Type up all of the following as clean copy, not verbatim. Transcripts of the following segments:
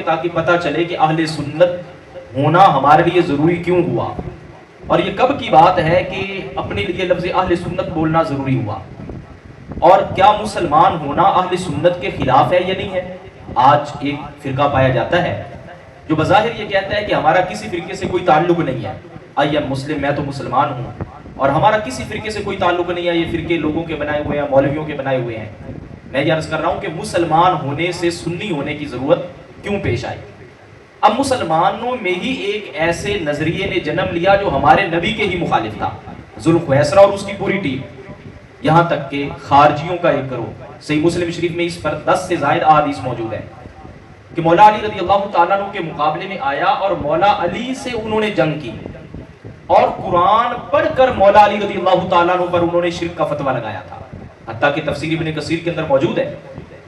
کہ تاکہ پتہ چلے کہ اہل سنت ہونا ہمارے لیے ضروری کیوں ہوا، اور یہ کب کی بات ہے کہ اپنے لیے لفظ اہل سنت بولنا ضروری ہوا، اور کیا مسلمان ہونا اہل سنت کے خلاف ہے یا نہیں ہے۔ آج ایک فرقہ پایا جاتا ہے جو بظاہر یہ کہتا ہے کہ ہمارا کسی فرقے سے کوئی تعلق نہیں ہے، آئی ایم مسلم، میں تو مسلمان ہوں، اور ہمارا کسی فرقے سے کوئی تعلق نہیں ہے، یہ فرقے لوگوں کے بنائے ہوئے ہیں، مولویوں کے بنائے ہوئے ہیں۔ میں یہ عرض کر رہا ہوں کہ مسلمان ہونے سے سنی ہونے کی ضرورت کیوں پیش آئی؟ اب مسلمانوں میں ہی ایک ایسے نظریے نے جنم لیا جو ہمارے نبی کے ہی مخالف تھا، ذوالخویسرہ اور اس کی پوری ٹیم، یہاں تک کہ خارجیوں کا ایک گروہ۔ صحیح مسلم شریف میں اس پر 10 سے زائد احادیث موجود ہے کہ مولا علی رضی اللہ تعالیٰ عنہ کے مقابلے میں آیا اور مولا علی سے انہوں نے جنگ کی، اور قرآن پڑھ کر مولا علی رضی اللہ تعالیٰ عنہ پر انہوں نے شرک کا فتویٰ لگایا تھا۔ حتیٰ کہ تفسیر ابن کثیر کے اندر موجود ہے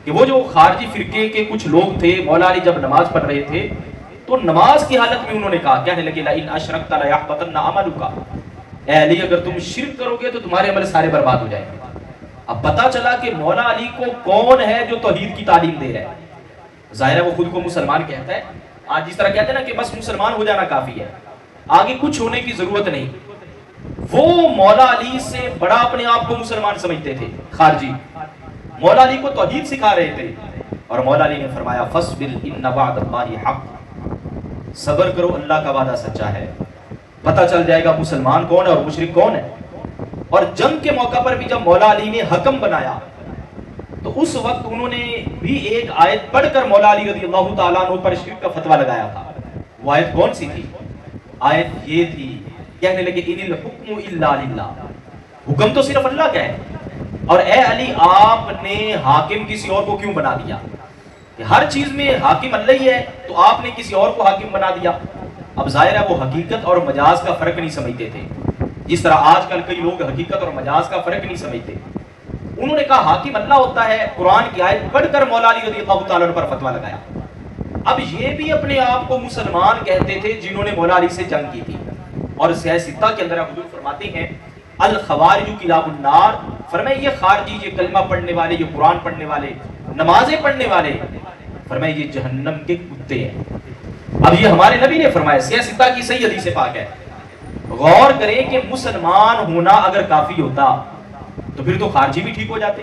کہ وہ جو خارجی فرقے کے کچھ لوگ تھے، مولا علی جب نماز پڑھ رہے تھے تو نماز کی حالت میں انہوں نے کہا، کہنے لگے لئن اشرکت لیحبطن عملک، اے علی اگر تم شرک کرو گے تو تمہارے عمل سارے برباد ہو جائیں گے۔ اب پتہ چلا کہ مولا علی کو کون ہے جو توحید کی تعلیم دے رہا ہے۔ ظاہر ہے وہ خود کو مسلمان کہتا ہے، آج جس طرح کہتے ہیں نا کہ بس مسلمان ہو جانا کافی ہے، آگے کچھ ہونے کی ضرورت نہیں۔ وہ مولا علی سے بڑا اپنے آپ کو مسلمان سمجھتے تھے خارجی، مولا علی کو توحید سکھا رہے تھے، اور مولا علی نے فرمایا فَاصْبِرْ إِنَّ وَعْدَ اللَّهِ حَقٌّ، صبر کرو اللہ کا وعدہ سچا ہے، پتہ چل جائے گا مسلمان کون ہے اور مشرک کون ہے۔ اور جنگ کے موقع پر بھی جب مولا علی نے حکم بنایا تو اس وقت انہوں نے بھی ایک آیت پڑھ کر مولا علی رضی اللہ تعالیٰ عنہ پر شرک کا فتویٰ لگایا تھا۔ وہ آیت کون سی تھی؟ آیت یہ تھی، کہنے لگے ان الحکم الا للہ، حکم تو صرف اللہ کا ہے، اور اے علی آپ نے حاکم کسی اور کو کیوں بنا دیا؟ کہ ہر چیز میں حاکم اللہ ہی ہے، تو آپ نے کسی اور کو حاکم بنا دیا۔ اب ظاہر ہے وہ حقیقت اور مجاز کا فرق نہیں سمجھتے تھے، جس طرح آج کل کئی لوگ حقیقت اور مجاز کا فرق نہیں سمجھتے۔ انہوں نے کہا حاکم اللہ ہوتا ہے، قرآن کی آیت پڑھ کر مولا علی رضی اللہ تعالیٰ عنہ پر فتویٰ لگایا۔ اب یہ بھی اپنے آپ کو مسلمان کہتے تھے جنہوں نے مولا علی سے جنگ کی تھی، اور سیاہ ستہ کے اندر حضور فرماتے ہیں الخوارج کلاب النار، فرمائے یہ خارجی، یہ کلمہ پڑھنے والے، یہ قرآن پڑھنے والے، نمازیں پڑھنے والے، فرمائے یہ جہنم کے کتے ہیں۔ اب یہ ہمارے نبی نے فرمایا، سیاہ ستہ کی صحیح حدیث پاک ہے۔ غور کریں کہ مسلمان ہونا اگر کافی ہوتا تو پھر تو خارجی بھی ٹھیک ہو جاتے۔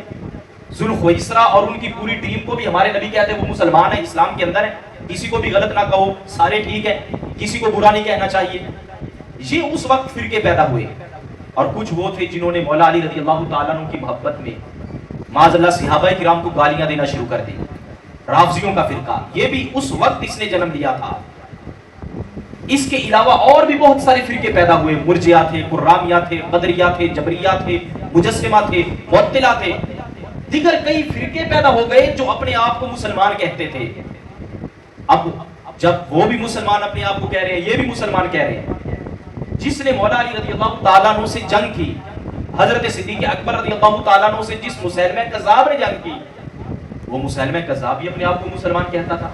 ذوالخویسرہ اور ان کی پوری ٹیم کو بھی ہمارے نبی کہتے ہیں وہ مسلمان ہیں، اسلام کے اندر ہیں، کسی کو بھی غلط نہ کہو، سارے ٹھیک ہیں، کسی کو برا نہیں کہنا چاہیے۔ یہ اس وقت فرقے پیدا ہوئے، اور کچھ وہ تھے جنہوں نے مولا علی رضی اللہ تعالیٰ عنہ کی محبت میں معاذ اللہ صحابہ کرام کو گالیاں دینا شروع کر دی۔ رافضیوں کا فرقہ، یہ بھی اس وقت اس نے جنم لیا تھا۔ اس کے علاوہ اور بھی بہت سارے فرقے پیدا ہوئے، مرجئہ تھے، قرامیہ تھے، قدریہ تھے، جبریہ تھے، مجسمہ تھے، معطلہ تھے، دیگر کئی فرقے پیدا ہو گئے جو اپنے آپ کو مسلمان کہتے تھے۔ اب جب وہ بھی مسلمان اپنے آپ کو کہہ رہے ہیں، یہ بھی مسلمان کہہ رہے ہیں، جس نے مولا علی رضی اللہ تعالیٰ عنہ سے جنگ کی، حضرت صدیق اکبر رضی اللہ تعالیٰ عنہ سے جس مسلمہ کذاب نے جنگ کی، وہ مسلمہ کذاب بھی اپنے آپ کو مسلمان کہتا تھا۔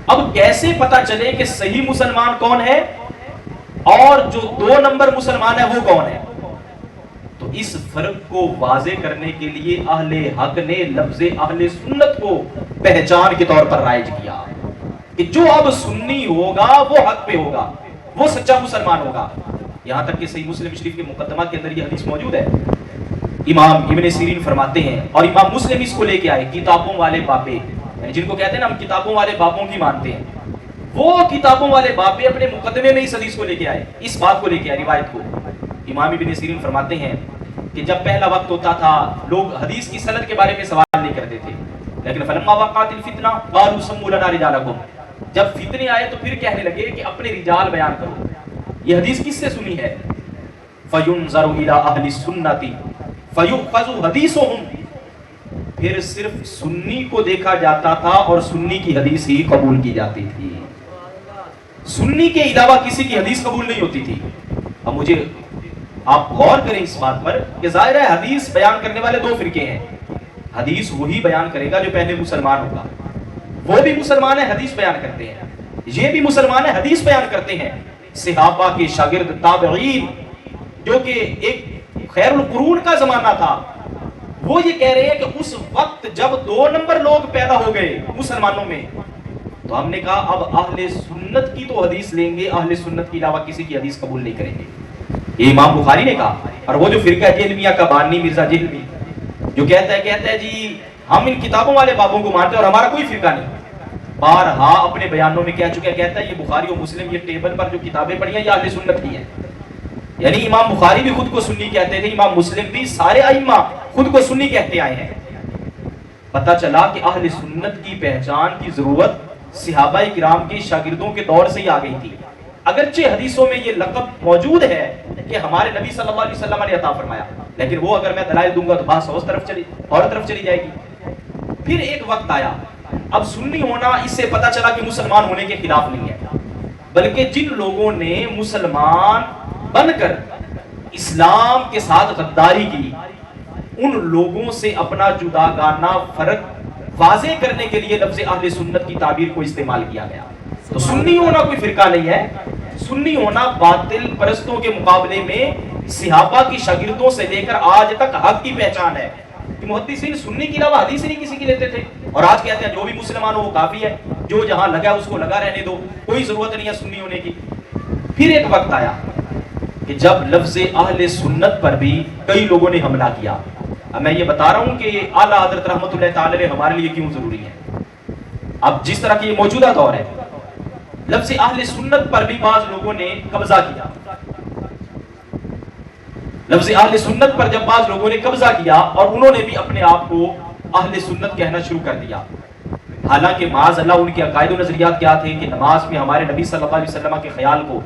اب کیسے پتہ چلے کہ صحیح مسلمان کون ہے اور جو 2 نمبر مسلمان ہے وہ کون ہے؟ تو اس فرق کو واضح کرنے کے لیے اہل حق نے لفظ اہل سنت کو پہچان کے طور پر رائج کیا کہ جو اب سنی ہوگا وہ حق پہ ہوگا، وہ سچا مسلمان ہوگا۔ یہاں تک کہ صحیح مسلم شریف کے مقدمہ کے اندر یہ حدیث موجود ہے، امام ابن سیرین فرماتے ہیں، اور امام مسلم اس کو لے کے آئے، کتابوں والے بابے، جن کو کہتے ہیں نا ہم کتابوں والے بابوں کی مانتے ہیں، وہ کتابوں والے بابے اپنے مقدمے میں اس حدیث کو لے کے آئے، اس بات کو لے کے آئے، روایت کو۔ امام ابن سیرین فرماتے ہیں کہ جب پہلا وقت ہوتا تھا لوگ حدیث کی سند کے بارے میں سوال نہیں کرتے تھے، لیکن فلما وقعت الفتنہ قالوا سموا لنا رجالکم، جب فتنے آئے تو پھر کہنے لگے کہ اپنے رجال بیان کرو۔ یہ حدیث کس سے سنی ہے؟ فینظر الی اہل السنۃ فیؤخذ حدیثہم، پھر صرف سنی کو دیکھا جاتا تھا اور سنی کی حدیث ہی قبول کی جاتی تھی، سنی کے علاوہ کسی کی حدیث قبول نہیں ہوتی تھی۔ اب مجھے آپ غور کریں اس بات پر کہ ظاہر ہے حدیث بیان کرنے والے 2 فرقے ہیں، حدیث وہی بیان کرے گا جو پہلے مسلمان ہوگا، وہ بھی مسلمان ہیں حدیث بیان کرتے ہیں، یہ بھی مسلمان ہیں حدیث بیان کرتے ہیں۔ صحابہ کے شاگرد تابعین جو کہ ایک خیر القرون کا زمانہ تھا، وہ یہ کہہ رہے ہیں کہ اس وقت جب 2 نمبر لوگ پیدا ہو گئے مسلمانوں میں تو ہم نے کہا اب اہل سنت کی تو حدیث لیں گے، اہل سنت کے علاوہ کسی کی حدیث قبول نہیں کریں گے، یہ امام بخاری نے کہا۔ اور وہ جو فرقہ جہلمیہ کا بانی مرزا جہلمی جو کہتا ہے جی ہم ان کتابوں والے بابوں کو مانتے ہیں اور ہمارا کوئی فرقہ نہیں، بارہا اپنے بیانوں میں کہہ چکا ہے، کہتا ہے یہ بخاری و مسلم یہ ٹیبل پر جو کتابیں پڑھی ہیں یہ اہل سنت کی ہیں، یعنی امام بخاری بھی خود کو سنی کہتے تھے، امام مسلم بھی، سارے ائمہ خود کو سنی کہتے آئے ہیں۔ پتہ چلا کہ اہل سنت کی پہچان کی ضرورت صحابہ کرام کے شاگردوں کے دور سے ہی آ گئی تھی، اگرچہ حدیثوں میں یہ لقب موجود ہے کہ ہمارے نبی صلی اللہ علیہ وسلم نے عطا فرمایا، لیکن وہ اگر میں دلائل دوں گا تو بات اور طرف چلی جائے گی۔ پھر ایک وقت آیا، اب سنی ہونا اس سے پتہ چلا کہ مسلمان ہونے کے خلاف نہیں ہے، بلکہ جن لوگوں نے مسلمان بن کر اسلام کے ساتھ غداری کی ان لوگوں سے اپنا جداگانہ فرق واضح کرنے کے لیے لفظ اہل سنت کی تعبیر کو استعمال کیا گیا۔ تو سنی ہونا کوئی فرقہ نہیں ہے، سنی ہونا باطل پرستوں کے مقابلے میں صحابہ کی شاگردوں سے لے کر آج تک حق کی پہچان ہے کہ محدثین سنی کے علاوہ حدیث نہیں کسی کی لیتے تھے، اور آج کہتے ہیں جو بھی مسلمان ہو وہ کافی ہے، جو جہاں لگا اس کو لگا رہنے دو، کوئی ضرورت نہیں ہے سنی ہونے کی۔ پھر ایک وقت آیا کہ جب لفظ اہل سنت پر بھی کئی لوگوں نے حملہ کیا۔ اب میں یہ بتا رہا ہوں کہ اعلیٰ حضرت رحمۃ اللہ تعالی علیہ ہمارے لیے کیوں ضروری ہے۔ اب جس طرح کی یہ موجودہ دور ہے، لفظ اہل سنت پر بھی بعض لوگوں نے قبضہ کیا، لفظ اہل سنت پر جب بعض لوگوں نے قبضہ کیا اور انہوں نے بھی اپنے آپ کو اہل سنت کہنا شروع کر دیا، حالانکہ معاذ اللہ ان کے عقائد و نظریات کیا تھے کہ نماز میں ہمارے نبی صلی اللہ علیہ وسلم کے خیال کو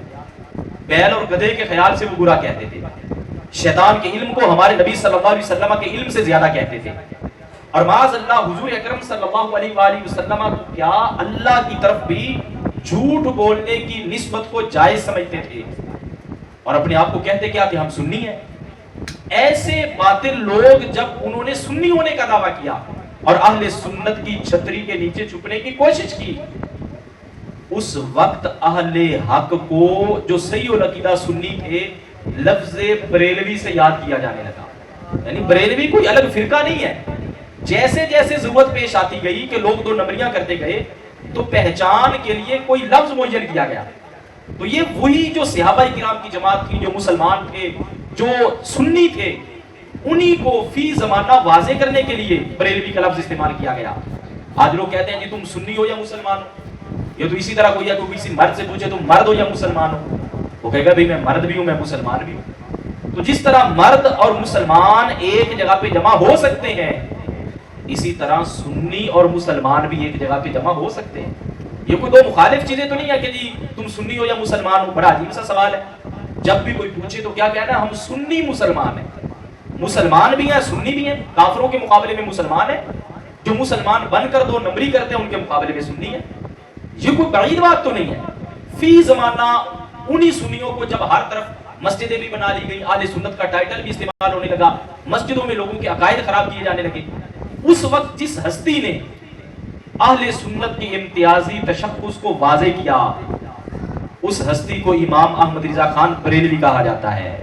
بیل اور گدھے کے خیال سے وہ برا کہتے تھے، شیطان کے علم کو ہمارے نبی صلی اللہ علیہ وسلم کے علم سے زیادہ کہتے تھے، اور معاذ اللہ حضور اکرم صلی اللہ علیہ وآلہ وسلم کو کیا اللہ کی طرف بھی جھوٹ بولنے کی نسبت کو جائز سمجھتے تھے، اور اپنے آپ کو کہتے کیا کہ ہم سنی ہیں۔ ایسے باطل لوگ جب انہوں نے سنی ہونے کا دعویٰ کیا اور اہل سنت کی چھتری کے نیچے چھپنے کی کوشش کی، اس وقت اہل حق کو جو صحیح العقیدہ سنی تھے لفظ بریلوی سے یاد کیا جانے لگا، یعنی بریلوی کوئی الگ فرقہ نہیں ہے۔ جیسے جیسے ضرورت پیش آتی گئی کہ لوگ دو نمبریاں کرتے گئے تو پہچان کے لیے کوئی لفظ معین کیا گیا، تو یہ وہی جو صحابہ کرام کی جماعت تھی، جو مسلمان تھے، جو سنی تھے، انہی کو فی زمانہ واضح کرنے کے لیے بریلوی کا لفظ استعمال کیا گیا۔ آج لوگ کہتے ہیں جی تم سنی ہو یا مسلمان ہو، یہ تو اسی طرح کوئی ہے، کوئی کسی مرد سے پوچھے تم مرد ہو یا مسلمان ہو، وہ کہے گا بھئی میں مرد بھی ہوں، میں مسلمان بھی ہوں۔ تو جس طرح مرد اور مسلمان ایک جگہ پہ جمع ہو سکتے ہیں، اسی طرح سنی اور مسلمان بھی ایک جگہ پہ جمع ہو سکتے ہیں۔ یہ کوئی دو مخالف چیزیں تو نہیں ہے کہ جی تم سنی ہو یا مسلمان ہو، بڑا عجیب سا سوال ہے۔ جب بھی کوئی پوچھے تو کیا کہنا ہے، ہم سنی مسلمان ہیں، مسلمان بھی ہیں سنی بھی ہیں، کافروں کے مقابلے میں مسلمان ہیں، جو مسلمان بن کر دو نمبری کرتے ہیں ان کے مقابلے میں سنی ہیں۔ یہ کوئی بعید بات تو نہیں ہے۔ فی زمانہ انہی سنیوں کو جب ہر طرف مسجدیں بھی بنا لی گئی، اہل سنت کا ٹائٹل بھی استعمال ہونے لگا، مسجدوں میں لوگوں کے عقائد خراب کیے جانے لگے، اس وقت جس ہستی نے اہل سنت کی امتیازی تشخص کو واضح کیا، اس ہستی کو امام احمد رضا خان بریلوی کہا جاتا ہے۔